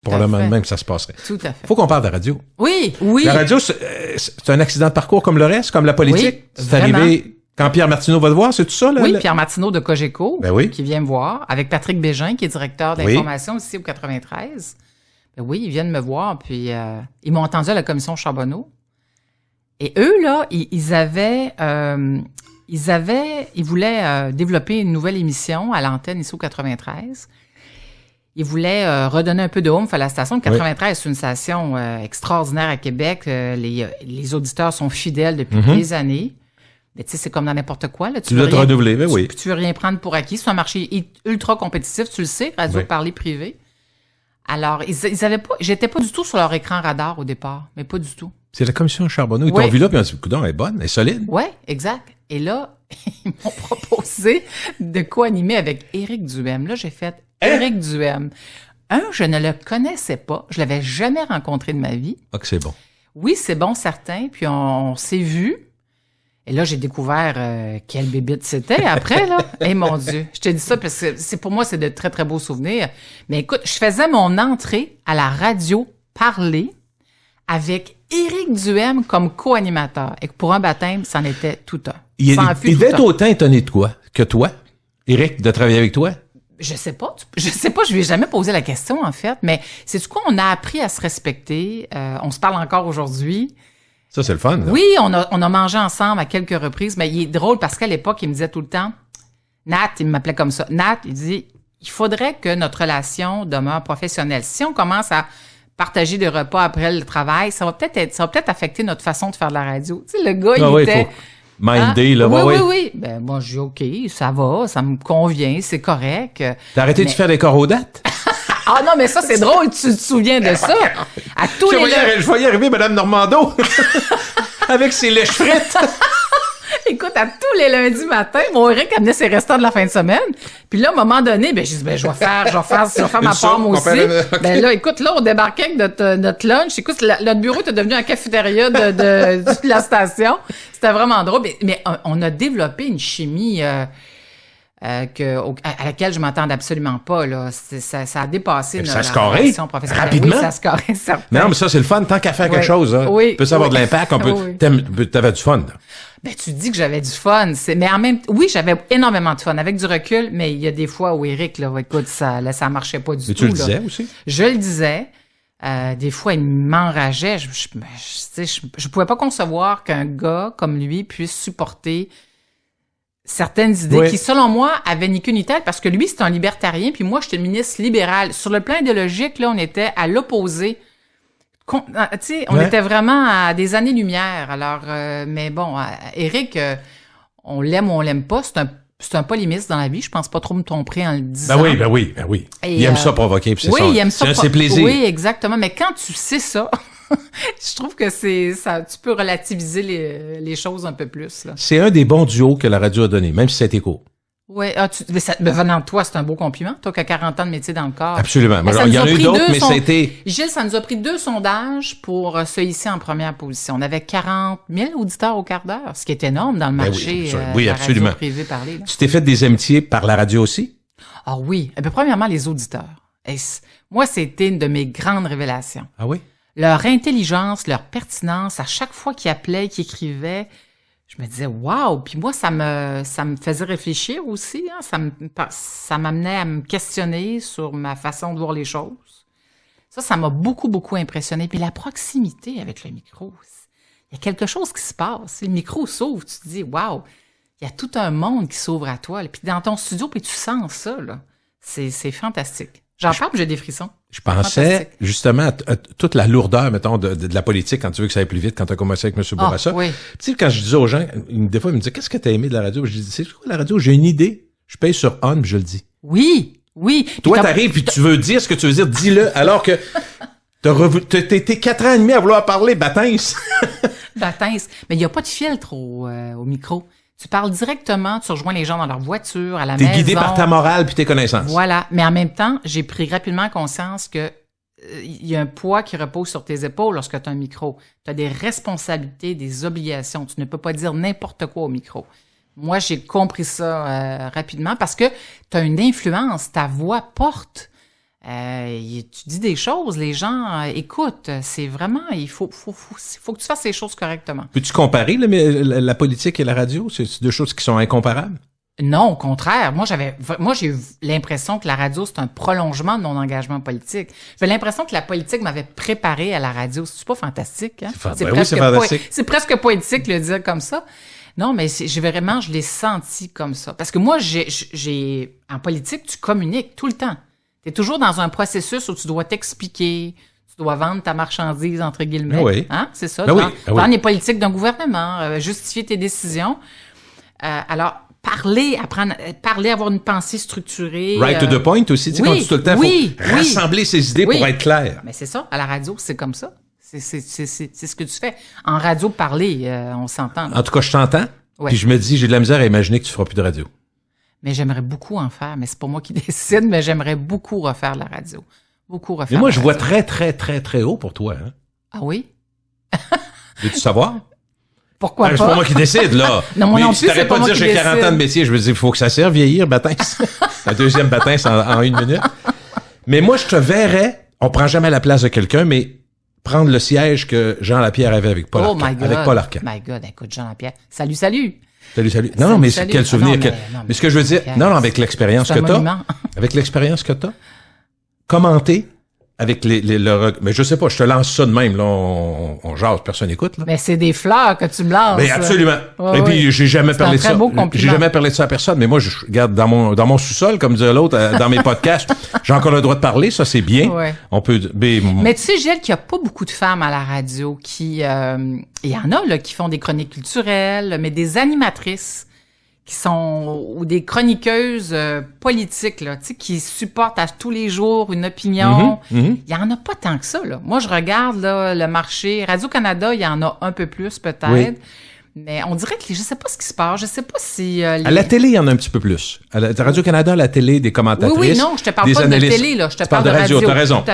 Probablement même que ça se passerait. Tout à fait. Faut qu'on parle de la radio. Oui. La radio, c'est un accident de parcours comme le reste, comme la politique. Oui, c'est arrivé quand Pierre Martineau va te voir, c'est tout ça? Là, oui, Pierre Martineau de Cogeco, qui vient me voir, avec Patrick Bégin, qui est directeur d'information ici au 93. Ben oui, ils viennent me voir, puis ils m'ont entendu à la commission Charbonneau. Et eux, là, ils voulaient développer une nouvelle émission à l'antenne ici au 93. Ils voulaient redonner un peu de oomph à la station. Le 93, c'est une station extraordinaire à Québec. Les auditeurs sont fidèles depuis des années. Mais tu sais, c'est comme dans n'importe quoi. Là. Tu dois te renouveler, mais oui. Tu veux rien prendre pour acquis. C'est un marché ultra compétitif, tu le sais, radio parler privé. Alors, ils avaient pas... J'étais pas du tout sur leur écran radar au départ, mais pas du tout. C'est la commission Charbonneau. Ils t'ont vu là, puis ils ont dit, coudonc, elle est bonne, elle est solide. Oui, exact. Et là, ils m'ont proposé de co-animer avec Éric Duhem. Là, j'ai fait Éric Duhem. Je ne le connaissais pas. Je l'avais jamais rencontré de ma vie. Ah, que c'est bon. Oui, c'est bon, certain. Puis on s'est vus. Et là, j'ai découvert quelle bébite c'était après, là. Eh, mon Dieu. Je te dis ça parce que pour moi, c'est de très, très beaux souvenirs. Mais écoute, je faisais mon entrée à la radio parler avec Éric Duhem comme co-animateur. Et pour un baptême, c'en était tout un. Il devait être autant étonné de quoi que toi, Éric, de travailler avec toi? Je sais pas. Je lui ai jamais posé la question, en fait. Mais c'est du coup, on a appris à se respecter. On se parle encore aujourd'hui. Ça, c'est le fun. Là. Oui, on a mangé ensemble à quelques reprises. Mais il est drôle parce qu'à l'époque, il me disait tout le temps, Nat, il m'appelait comme ça. Nat, il dit, il faudrait que notre relation demeure professionnelle. Si on commence à partager des repas après le travail, ça va peut-être affecter notre façon de faire de la radio. Tu sais, le gars, il était... Mindé, là. Oui. Ben, moi, je dis, OK, ça va, ça me convient, c'est correct. T'as arrêté de faire des corrodates? Ah non, mais ça, c'est drôle, tu te souviens de ça? À tous je voyais arriver Mme Normando avec ses lèches frites. Écoute, à tous les lundis matins, mon Eric amenait ses restants de la fin de semaine. Puis là, à un moment donné, ben, j'ai dit, je vais faire ma part, moi aussi. Okay. Ben là, écoute, là, on débarquait avec notre lunch. Écoute, notre bureau était devenu un cafétéria de la station. C'était vraiment drôle. Mais on a développé une chimie, à laquelle je m'attendais absolument pas, là. Ça a dépassé notre relation professionnelle. Rapidement? Oui, ça se carré, certain. Mais non, mais ça, c'est le fun. Tant qu'à faire quelque chose, hein. Oui. Peut avoir de l'impact. T'avais du fun, là. Ben, tu dis que j'avais du fun. Mais oui, j'avais énormément de fun. Avec du recul, mais il y a des fois où Éric, là, écoute, ça marchait pas du tout. Mais tu le disais aussi? Je le disais. Des fois, il m'enrageait. Je pouvais pas concevoir qu'un gars comme lui puisse supporter certaines idées qui, selon moi, avaient ni queue ni tête, parce que lui, c'est un libertarien, puis moi, j'étais une ministre libérale. Sur le plan idéologique, là, on était à l'opposé. Tu sais, on était vraiment à des années-lumière. Alors, mais bon, Éric, on l'aime ou on l'aime pas, c'est un polémiste dans la vie. Je pense pas trop me tromper en le disant. Ben oui. Et il aime ça provoquer, puis il aime ça. C'est plaisir. Oui, exactement. Mais quand tu sais ça, je trouve que tu peux relativiser les choses un peu plus, là. C'est un des bons duos que la radio a donné, même si ça a été court. Oui, mais venant de toi, c'est un beau compliment. Toi qui as 40 ans de métier dans le corps. Absolument. Il y en a eu d'autres, mais ça a été... Gilles, ça nous a pris 2 sondages pour se hisser en première position. On avait 40 000 auditeurs au quart d'heure, ce qui est énorme dans le marché de la radio privée parlée. Là. Tu t'es fait des amitiés par la radio aussi? Ah oui. Eh bien, premièrement, les auditeurs. Moi, c'était une de mes grandes révélations. Ah oui? Leur intelligence, leur pertinence, à chaque fois qu'ils appelaient, qu'ils écrivaient... Je me disais, waouh! Puis moi, ça me faisait réfléchir aussi. Hein? Ça m'amenait à me questionner sur ma façon de voir les choses. Ça m'a beaucoup, beaucoup impressionné. Puis la proximité avec le micro, il y a quelque chose qui se passe. Le micro s'ouvre, tu te dis, waouh! Il y a tout un monde qui s'ouvre à toi. Puis dans ton studio, puis tu sens ça, là. C'est fantastique. J'en parle, j'ai des frissons. Je pensais justement à toute la lourdeur, mettons, de la politique quand tu veux que ça aille plus vite, quand tu as commencé avec M. Bourassa. Oui. Tu sais, quand je disais aux gens, des fois, ils me disaient, qu'est-ce que tu as aimé de la radio? Je dis, c'est quoi la radio? J'ai une idée. Je paye sur on, puis je le dis. Oui. Toi, t'arrives, puis tu veux dire ce que tu veux dire, dis-le, alors que t'as été 4 ans et demi à vouloir parler, bâtins. Bâtins. Mais il n'y a pas de filtre au micro. Tu parles directement, tu rejoins les gens dans leur voiture, à la maison. T'es guidé par ta morale puis tes connaissances. Voilà. Mais en même temps, j'ai pris rapidement conscience que il y a un poids qui repose sur tes épaules lorsque tu as un micro. Tu as des responsabilités, des obligations. Tu ne peux pas dire n'importe quoi au micro. Moi, j'ai compris ça rapidement parce que tu as une influence. Ta voix porte. Tu dis des choses, les gens écoutent. C'est vraiment, il faut que tu fasses les choses correctement. Peux-tu comparer la politique et la radio? C'est deux choses qui sont incomparables? Non, au contraire. Moi, j'ai eu l'impression que la radio, c'est un prolongement de mon engagement politique. J'avais l'impression que la politique m'avait préparé à la radio. C'est pas fantastique, hein? C'est fantastique. C'est presque poétique de le dire comme ça. Non, mais je l'ai senti comme ça. Parce que moi, en politique, tu communiques tout le temps. T'es toujours dans un processus où tu dois t'expliquer, tu dois vendre ta marchandise, entre guillemets. Oui. Hein? C'est ça. Dans les politiques d'un gouvernement, justifier tes décisions. Alors, parler, avoir une pensée structurée. Right to the point aussi, tu sais, quand tu tout le temps, faut rassembler ses idées pour être clair. Mais c'est ça. À la radio, c'est comme ça. C'est ce que tu fais. En radio, parler, on s'entend. Là. En tout cas, je t'entends. Ouais. Puis je me dis, j'ai de la misère à imaginer que tu feras plus de radio. Mais j'aimerais beaucoup en faire. Mais c'est pas moi qui décide, mais j'aimerais beaucoup refaire la radio. Mais moi, je vois très, très, très, très haut pour toi. Hein? Ah oui? Veux-tu savoir? Pourquoi pas? C'est pas moi qui décide, là. Non, moi mais non si plus, t'aurais pas dit j'ai 40 ans de métier, je veux dire, il faut que ça serve vieillir, bâtin. La deuxième bâtin, c'est en 1 minute. Mais moi, je te verrais, on prend jamais la place de quelqu'un, mais prendre le siège que Jean Lapierre avait avec Paul Arcand. Avec Paul Arcand. My God, écoute, Jean Lapierre. Salut, salut. Salut. Non, mais quel souvenir. Mais ce que je veux dire, non, avec l'expérience que t'as, avec l'expérience que t'as, commenter avec mais je sais pas, je te lance ça de même, là, on jase, personne n'écoute, là. Mais c'est des fleurs que tu me lances. Mais absolument. Et puis, j'ai jamais parlé de ça. J'ai jamais parlé de ça à personne, mais moi, je regarde dans mon sous-sol, comme disait l'autre, dans mes podcasts, j'ai encore le droit de parler, ça, c'est bien. Ouais. On peut, mais tu sais, Gilles, qu'il y a pas beaucoup de femmes à la radio il y en a, là, qui font des chroniques culturelles, mais des animatrices qui sont, ou des chroniqueuses politiques, là, tu sais, qui supportent à tous les jours une opinion. Il y en a pas tant que ça, là. Moi, je regarde, là, le marché. Radio-Canada, il y en a un peu plus, peut-être. Oui. Mais on dirait que je sais pas ce qui se passe. Je sais pas si... À la télé, il y en a un petit peu plus. À Radio-Canada, à la télé, des commentatrices. Oui, non, je te parle pas de télé, là. Je te parle de radio. T'as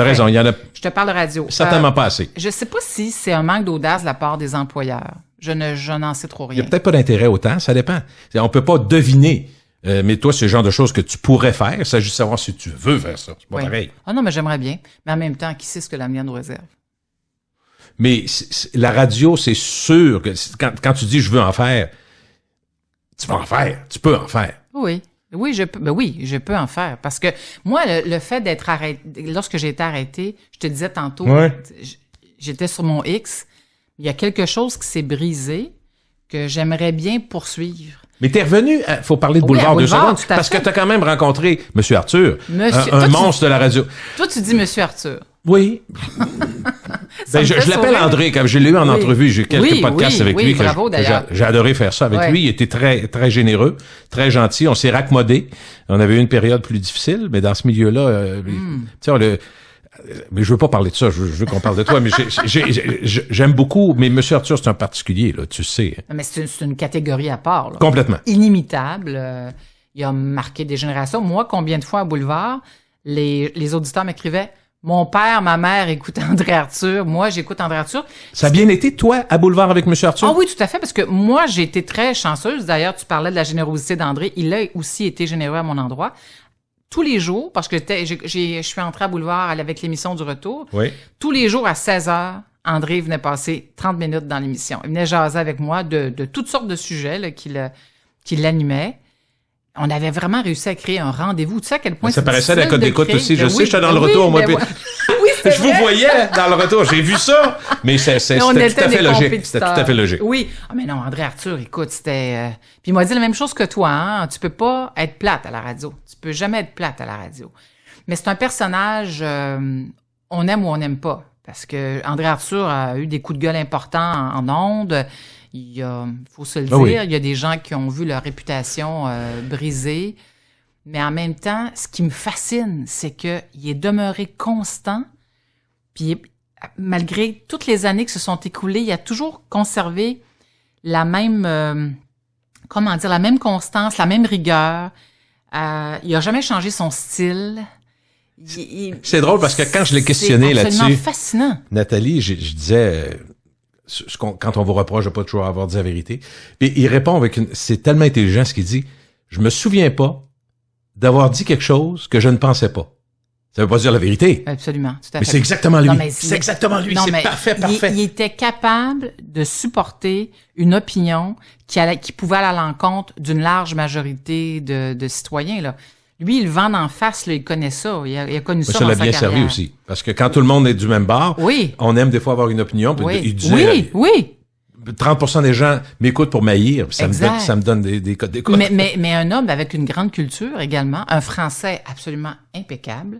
raison. Il y en a... Je te parle de radio. Certainement pas assez. Je sais pas si c'est un manque d'audace de la part des employeurs. Je n'en sais trop rien. Il y a peut-être pas d'intérêt autant, ça dépend. On peut pas deviner. Mais toi, c'est le genre de choses que tu pourrais faire. Il s'agit de savoir si tu veux faire ça. C'est pas pareil. Ah non, mais j'aimerais bien. Mais en même temps, qui sait ce que la mienne nous réserve? Mais la radio, c'est sûr que quand tu dis je veux en faire, tu vas en faire. Tu peux en faire. Oui. Oui, je peux en faire. Parce que moi, le fait d'être arrêté, lorsque j'ai été arrêté, je te disais tantôt, j'étais sur mon X, il y a quelque chose qui s'est brisé que j'aimerais bien poursuivre. Mais t'es revenu, faut parler de Boulevard 2 secondes, parce que t'as quand même rencontré M. Arthur, un monstre de la radio. Toi, tu dis M. Arthur. Oui. Je l'appelle André, comme je l'ai eu en entrevue, j'ai quelques podcasts avec lui. Bravo, j'ai adoré faire ça avec lui. Il était très, très généreux, très gentil. On s'est raccommodé. On avait eu une période plus difficile, mais dans ce milieu-là, tu sais, mais je veux pas parler de ça, je veux qu'on parle de toi, mais j'aime beaucoup, mais M. Arthur, c'est un particulier, là, tu sais. Mais c'est une catégorie à part, là. Complètement. Inimitable. Il a marqué des générations. Moi, combien de fois à Boulevard, les auditeurs m'écrivaient « Mon père, ma mère écoutent André Arthur. Moi, j'écoute André Arthur. » Ça a bien été, toi, à Boulevard avec M. Arthur? Ah oui, tout à fait, parce que moi, j'ai été très chanceuse. D'ailleurs, tu parlais de la générosité d'André. Il a aussi été généreux à mon endroit. Tous les jours, parce que je suis entrée à Boulevard avec l'émission du retour. Oui. Tous les jours à 16h, André venait passer 30 minutes dans l'émission. Il venait jaser avec moi de toutes sortes de sujets là, qui l'animaient. On avait vraiment réussi à créer un rendez-vous. Tu sais à quel point ça paraissait à la cote d'écoute aussi. Je sais, j'étais dans le retour, moi. Oui, je vous voyais dans le retour. J'ai vu ça. Mais c'était tout à fait logique. C'était tout à fait logique. Oui. Ah, mais non, André Arthur, écoute, c'était... Puis il m'a dit la même chose que toi, hein. Tu peux pas être plate à la radio. Tu peux jamais être plate à la radio. Mais c'est un personnage, on aime ou on n'aime pas. Parce que André Arthur a eu des coups de gueule importants en ondes. Il faut se le dire, il y a des gens qui ont vu leur réputation brisée. Mais en même temps, ce qui me fascine, c'est qu'il est demeuré constant. Puis malgré toutes les années qui se sont écoulées, il a toujours conservé la même, la même constance, la même rigueur. Il a jamais changé son style. C'est drôle parce que quand je l'ai questionné là-dessus, c'est absolument fascinant. Nathalie, je disais... quand on vous reproche de pas toujours avoir dit la vérité. Puis il répond avec c'est tellement intelligent ce qu'il dit. Je me souviens pas d'avoir dit quelque chose que je ne pensais pas. Ça veut pas dire la vérité. Absolument, tout à fait. Mais c'est exactement lui. Non, mais c'est exactement lui. C'est parfait. Il était capable de supporter une opinion qui pouvait aller à l'encontre d'une large majorité de citoyens, là. Lui, il vend en face, là, il connaît ça. Il a connu ça dans sa carrière. Ça l'a bien servi aussi. Parce que quand tout le monde est du même bord, on aime des fois avoir une opinion. Puis il disait, 30% des gens m'écoutent pour m'haïr. Ça me donne des codes d'écoute. Mais un homme avec une grande culture également, un français absolument impeccable,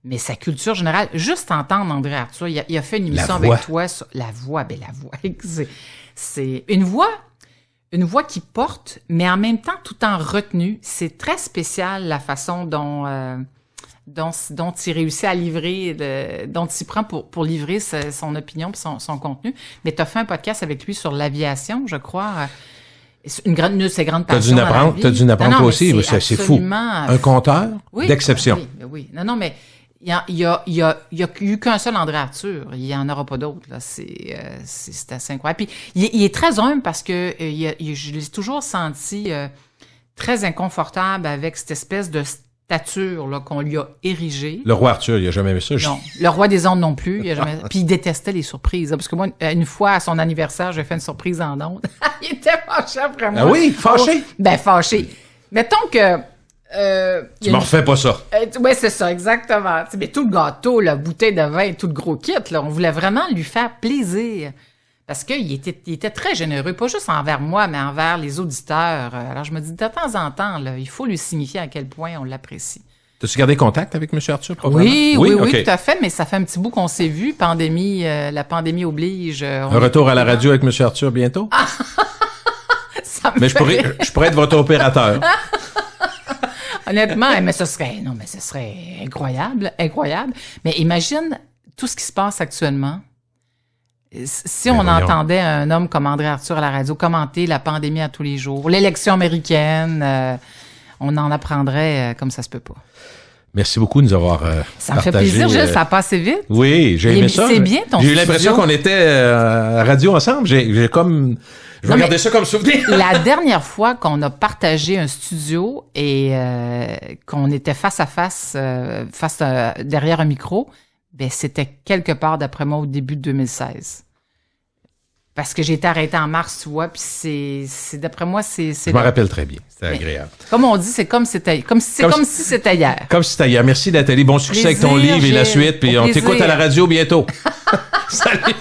mais sa culture générale, juste entendre André Arthur, il a fait une émission avec toi sur la voix, c'est une voix qui porte, mais en même temps tout en retenue. C'est très spécial la façon dont il réussit à livrer, dont il s'y prend pour livrer son opinion et son contenu. Mais tu as fait un podcast avec lui sur l'aviation, je crois. Une de ses grandes passions. T'as dû apprendre toi aussi, c'est fou. Un conteur d'exception. Oui. Non, mais il y a eu qu'un seul André Arthur. Il y en aura pas d'autres, là. C'est assez incroyable. Puis, il est très humble parce que je l'ai toujours senti très inconfortable avec cette espèce de stature là qu'on lui a érigée. Le roi Arthur, il a jamais aimé ça. Non, le roi des ondes non plus. Puis il détestait les surprises. Parce que moi, une fois à son anniversaire, j'ai fait une surprise en ondes. Il était fâché après moi. Ah oui, fâché? Fâché. Mettons que... tu m'en refais pas ça. Oui, c'est ça, exactement. Mais tout le gâteau, la bouteille de vin, tout le gros kit, là, on voulait vraiment lui faire plaisir. Parce qu'il était très généreux, pas juste envers moi, mais envers les auditeurs. Alors, je me dis, de temps en temps, là, il faut lui signifier à quel point on l'apprécie. T'as-tu gardé contact avec M. Arthur, probablement? Oui, okay. Tout à fait, mais ça fait un petit bout qu'on s'est vu. La pandémie oblige. Un retour à la radio avec M. Arthur bientôt? Mais je pourrais être votre opérateur. Honnêtement, mais ce serait incroyable. Mais imagine tout ce qui se passe actuellement. Si on entendait un homme comme André Arthur à la radio commenter la pandémie à tous les jours, l'élection américaine, on en apprendrait comme ça se peut pas. Merci beaucoup de nous avoir ça me fait plaisir, Gilles, ça a passé vite. Oui, j'ai aimé ça. C'est bien ton J'ai eu l'impression qu'on était à radio ensemble. J'ai comme... Je vais garder ça comme souvenir. La dernière fois qu'on a partagé un studio et qu'on était face à face, derrière un micro, c'était quelque part, d'après moi, au début de 2016. Parce que j'ai été arrêtée en mars, tu vois, puis c'est d'après moi, c'est... Je m'en rappelle très bien. C'était agréable. Comme on dit, c'est comme si c'était hier. Comme si c'était hier. Comme si c'était hier. Merci, Nathalie. Bon succès avec ton livre et la suite, puis on t'écoute à la radio bientôt. Salut!